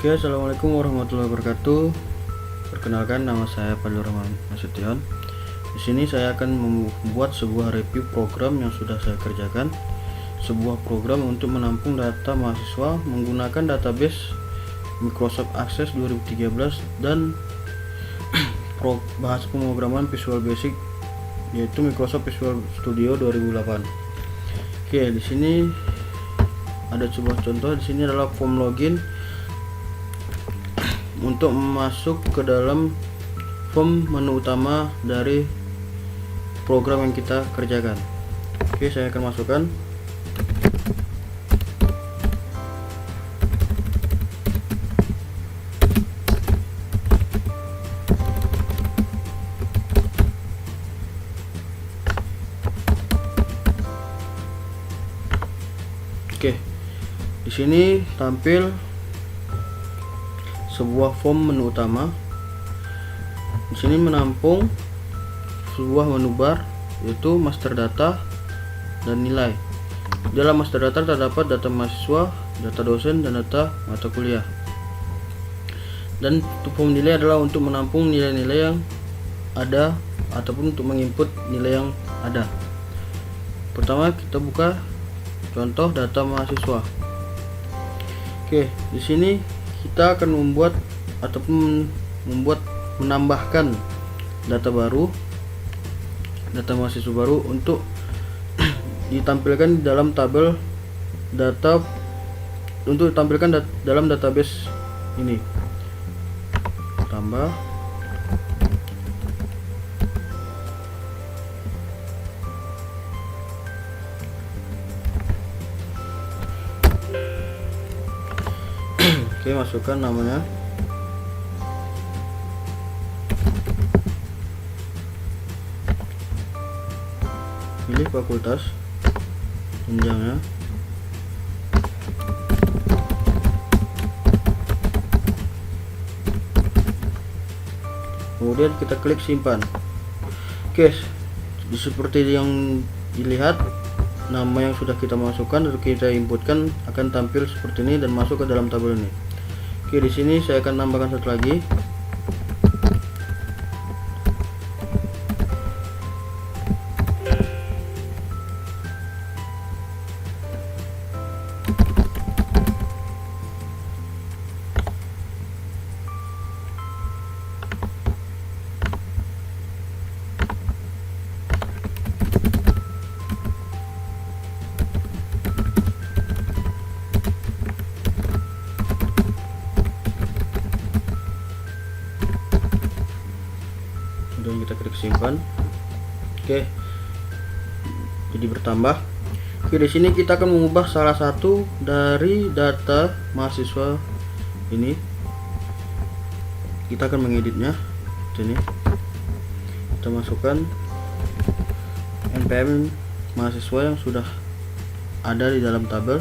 Oke, assalamualaikum warahmatullahi wabarakatuh. Perkenalkan, nama saya Fadlur Rahman Nasution. Di sini saya akan membuat sebuah review program yang sudah saya kerjakan. Sebuah program untuk menampung data mahasiswa menggunakan database Microsoft Access 2013 dan bahasa pemrograman Visual Basic, yaitu Microsoft Visual Studio 2008. Oke, di sini ada sebuah contoh. Di sini adalah form login untuk masuk ke dalam form menu utama dari program yang kita kerjakan. Oke, saya akan masukkan. Oke, di sini tampil sebuah form menu utama. Di sini menampung sebuah menu bar, yaitu master data dan nilai. Di dalam master data terdapat data mahasiswa, data dosen, dan data mata kuliah. Dan form nilai adalah untuk menampung nilai-nilai yang ada ataupun untuk menginput nilai yang ada. Pertama, kita buka contoh data mahasiswa. Oke, di sini kita akan membuat ataupun menambahkan data baru, data mahasiswa baru untuk ditampilkan di dalam tabel data, untuk ditampilkan dalam database ini. Tambah oke, masukkan namanya. Pilih fakultas, jenjangnya. Kemudian kita klik simpan. Oke, seperti yang dilihat, nama yang sudah kita masukkan atau kita inputkan akan tampil seperti ini dan masuk ke dalam tabel ini. Oke, di sini saya akan tambahkan satu lagi. Dan kita klik simpan. Oke, jadi bertambah. Oke, di sini kita akan mengubah salah satu dari data mahasiswa ini. Kita akan mengeditnya. Sini kita masukkan npm mahasiswa yang sudah ada di dalam tabel.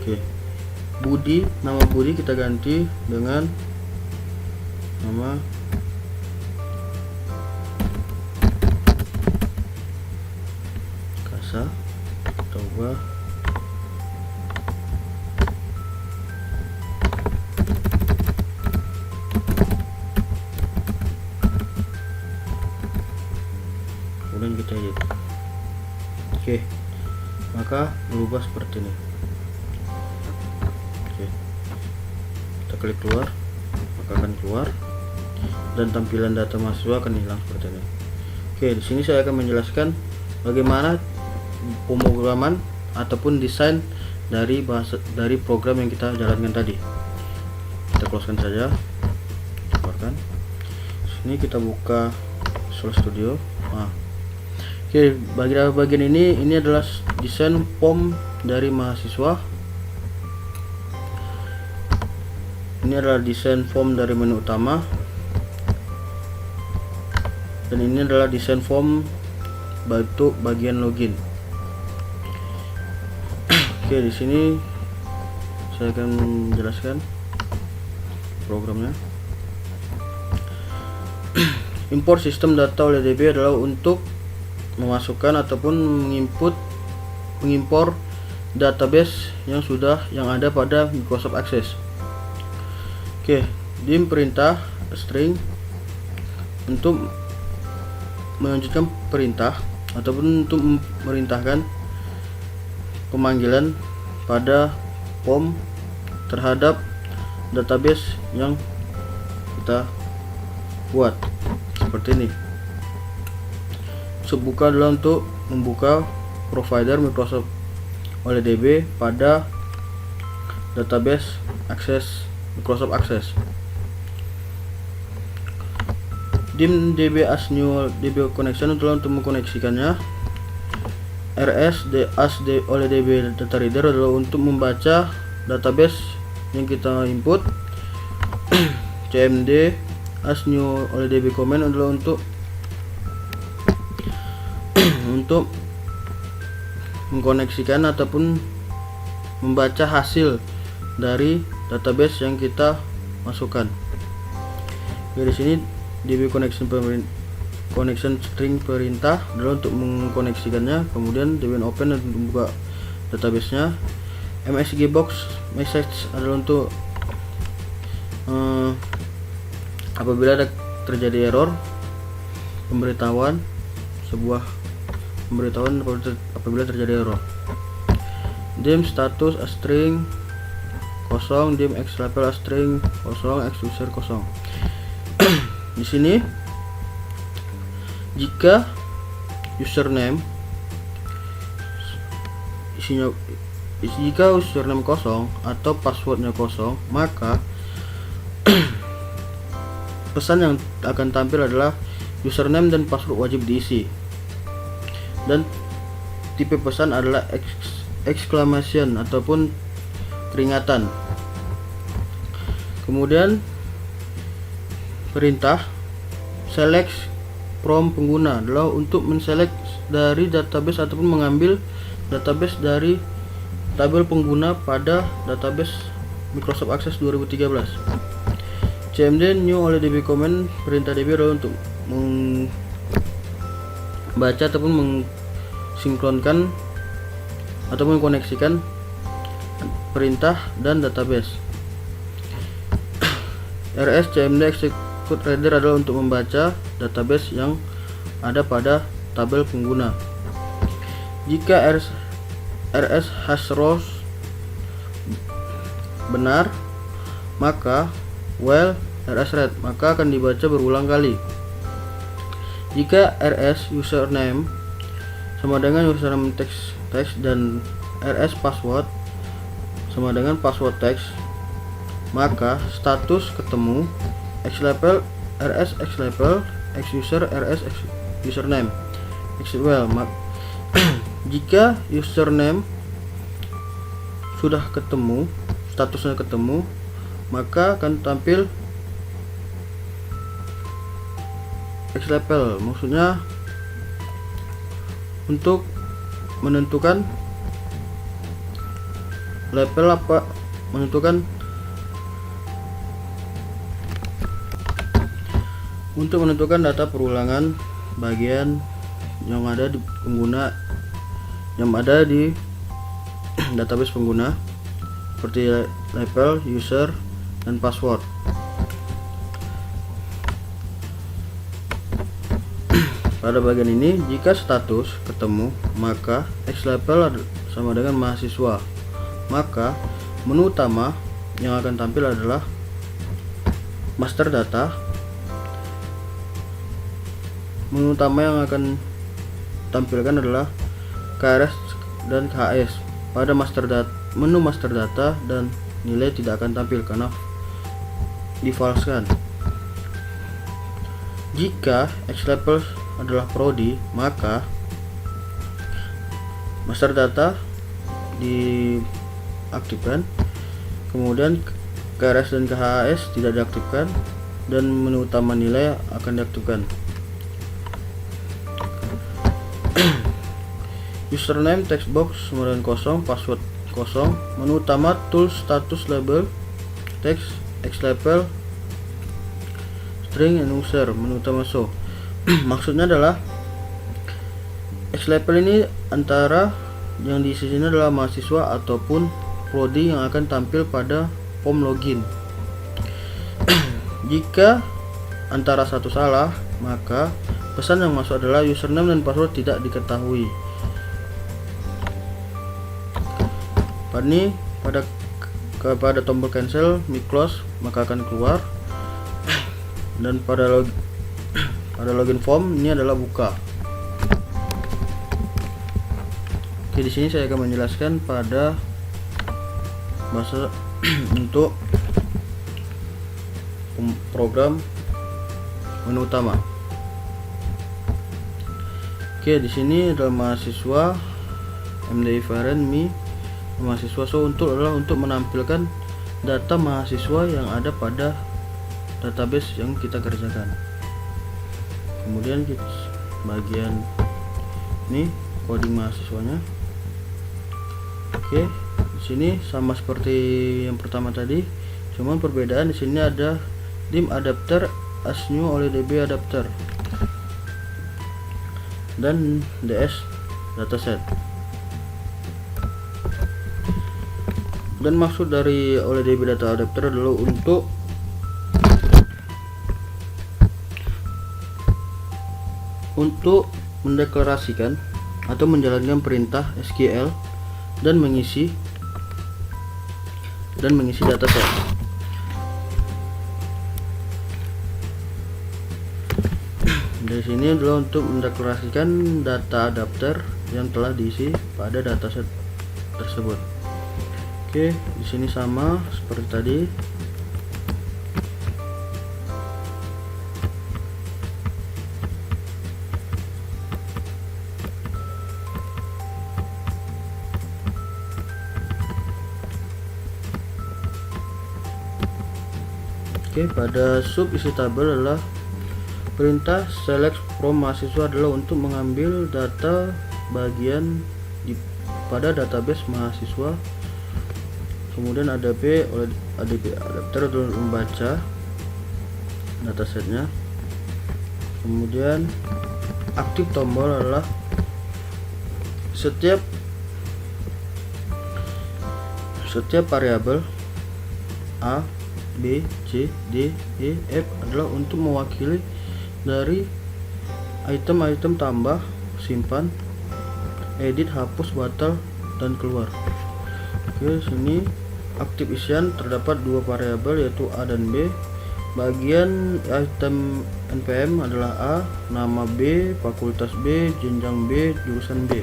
Oke, Budi, nama Budi kita ganti dengan nama Kasa. Kita ubah. Kemudian kita edit. Oke, maka berubah seperti ini. Oke, kita klik keluar, maka akan keluar dan tampilan data mahasiswa akan hilang seperti ini. Oke, di sini saya akan menjelaskan bagaimana pemrograman ataupun desain dari program yang kita jalankan tadi. Kita closekan saja, keluarkan. Sini kita buka Visual Studio. Oke, bagian ini adalah desain form dari mahasiswa. Ini adalah desain form dari menu utama, dan ini adalah desain form bentuk bagian login. Oke, di sini saya akan menjelaskan programnya. Import sistem data oleh DB adalah untuk memasukkan ataupun mengimpor database yang ada pada Microsoft Access. Oke, dim perintah string untuk melanjutkan perintah ataupun untuk memerintahkan pemanggilan pada POM terhadap database yang kita buat seperti ini. Buka adalah untuk membuka provider Microsoft OLEDB pada database Microsoft Access. Dim db as new db connection adalah untuk mengkoneksikannya. rs as OLEDB data reader adalah untuk membaca database yang kita input. cmd as new OLEDB command adalah untuk mengkoneksikan ataupun membaca hasil dari database yang kita masukkan. Dari sini db connection string perintah adalah untuk mengkoneksikannya, kemudian db open untuk membuka databasenya. msg box message adalah untuk apabila ada terjadi error, pemberitahuan apabila terjadi error. Dim status a string kosong, dim xlabel a string kosong, xuser kosong. Di sini jika username kosong atau passwordnya kosong, maka pesan yang akan tampil adalah username dan password wajib diisi, dan tipe pesan adalah exclamation ataupun peringatan. Kemudian perintah select from pengguna adalah untuk menselect dari database ataupun mengambil database dari tabel pengguna pada database Microsoft Access 2013. cmd new OLEDB command perintah db adalah untuk membaca ataupun mensinkronkan atau mengkoneksikan perintah dan database. rs cmd execute reader adalah untuk membaca database yang ada pada tabel pengguna. Jika rs hash rows benar, maka while rs read maka akan dibaca berulang kali. Jika rs username sama dengan username text dan rs password sama dengan password text, maka status ketemu xlabel rs xlabel xuser rs username xwell. Jika username sudah ketemu, statusnya ketemu, maka akan tampil xlabel, maksudnya untuk menentukan label untuk menentukan data perulangan bagian yang ada di pengguna, yang ada di database pengguna seperti label, user, dan password. Pada bagian ini, jika status ketemu, maka xlabel sama dengan mahasiswa, maka menu utama yang akan tampil adalah master data. Menu utama yang akan tampilkan adalah KRS dan KHS. Pada menu master data dan nilai tidak akan tampil karena difalskan. Jika xlabel adalah prodi, maka master data diaktifkan, kemudian KRS dan KHS tidak diaktifkan, dan menu utama nilai akan diaktifkan. Username text box kemudian kosong, password kosong, menu utama tools status label text xlabel string and user, menu utama show. Maksudnya adalah xlabel ini antara yang diisi sini adalah mahasiswa ataupun uploading yang akan tampil pada form login. Jika antara satu salah, maka pesan yang masuk adalah username dan password tidak diketahui. Pada tombol cancel mi close maka akan keluar, dan pada login form ini adalah buka. Oke, di sini saya akan menjelaskan pada bahasa untuk program menu utama. Oke, di sini adalah mahasiswa MDI variant mi mahasiswa. So adalah untuk menampilkan data mahasiswa yang ada pada database yang kita kerjakan. Kemudian bagian ini coding mahasiswanya. Oke, di sini sama seperti yang pertama tadi, cuman perbedaan di sini ada dim adapter as new OLEDB adapter dan DS dataset. Dan maksud dari OLEDB data adapter adalah untuk mendeklarasikan atau menjalankan perintah SQL dan mengisi dataset. Dari sini adalah untuk mendeklarasikan data adapter yang telah diisi pada dataset tersebut. Oke, di sini sama seperti tadi. Oke, pada sub isi tabel adalah perintah select from mahasiswa adalah untuk mengambil data bagian pada database mahasiswa. Kemudian ADP adapter untuk membaca datasetnya. Kemudian aktif tombol adalah setiap variabel A, B, C, D, E, F adalah untuk mewakili dari item-item tambah, simpan, edit, hapus, batal, dan keluar. Oke, sini aktif isian terdapat dua variabel yaitu A dan B. Bagian item npm adalah A, nama B, fakultas B, jenjang B, jurusan B.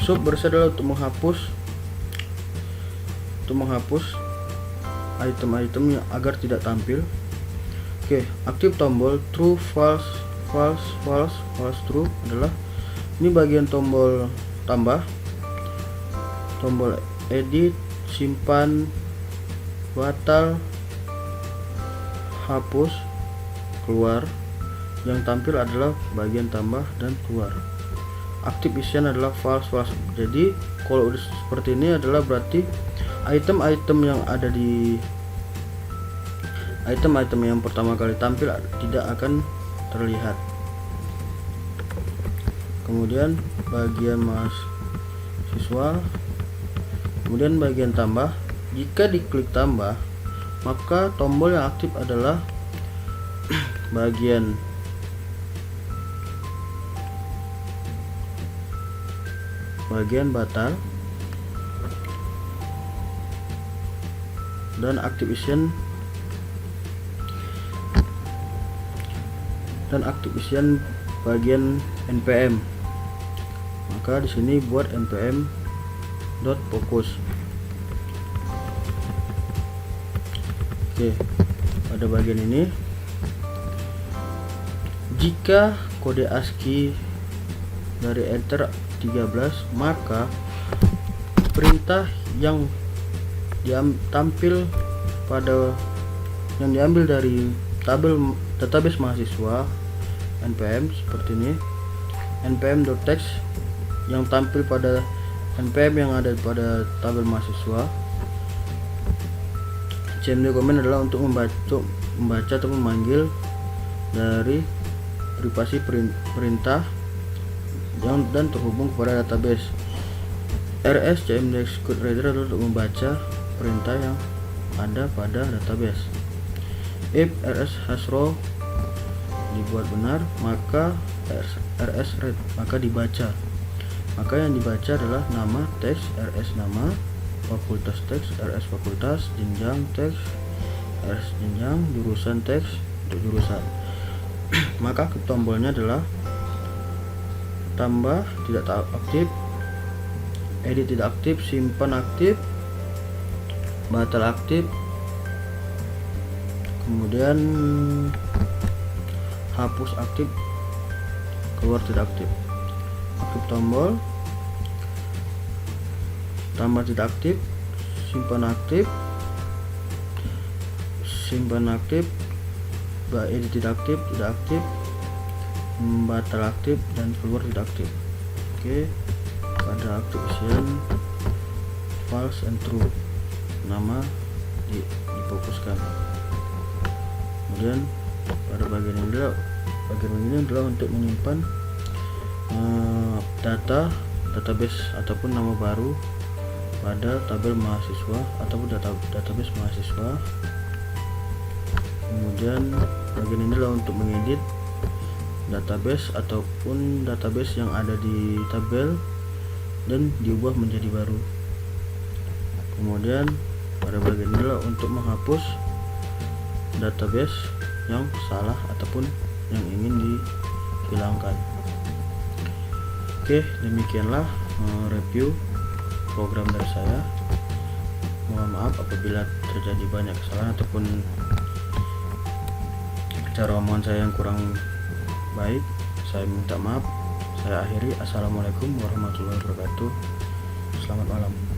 Sub bersih adalah untuk menghapus item-item agar tidak tampil. Oke, aktif tombol true, false, false, false, false, true adalah ini bagian tombol tambah, tombol edit, simpan, batal, hapus, keluar. Yang tampil adalah bagian tambah dan keluar. Aktif isian adalah false, false. Jadi kalau udah seperti ini adalah berarti item-item yang ada di item-item yang pertama kali tampil tidak akan terlihat. Kemudian bagian mahasiswa, kemudian bagian tambah. Jika diklik tambah, maka tombol yang aktif adalah bagian batal dan activation bagian npm. Maka di sini buat npm .focus. Oke, pada bagian ini jika kode ASCII dari enter 13, maka perintah yang tampil pada yang diambil dari tabel database mahasiswa npm seperti ini, npm.text yang tampil pada npm yang ada pada tabel mahasiswa. cmd command adalah untuk membaca atau memanggil dari privasi perintah dan terhubung kepada database. RS CMD Code Reader adalah untuk membaca perintah yang ada pada database. If RS has row dibuat benar, maka RS read, maka dibaca. Maka yang dibaca adalah nama teks, RS nama, fakultas teks, RS fakultas, jenjang teks, RS jenjang, jurusan teks untuk jurusan. Maka tombolnya adalah tambah tidak aktif, edit tidak aktif, simpan aktif, batal aktif, kemudian hapus aktif, keluar tidak aktif. Aktif tombol, tambah tidak aktif, simpan aktif, edit tidak aktif, batal aktif, dan keluar tidak aktif. Oke, pada aktif isian false and true, nama difokuskan. Kemudian pada bagian ini adalah untuk menyimpan database ataupun nama baru pada tabel mahasiswa ataupun database mahasiswa. Kemudian bagian ini adalah untuk mengedit database ataupun database yang ada di tabel dan diubah menjadi baru. Kemudian pada bagian ini adalah untuk menghapus database yang salah ataupun yang ingin dihilangkan. Oke, demikianlah review program dari saya. Mohon maaf apabila terjadi banyak kesalahan ataupun cara omongan saya yang kurang baik. Saya minta maaf. Saya akhiri. Assalamualaikum warahmatullahi wabarakatuh. Selamat malam.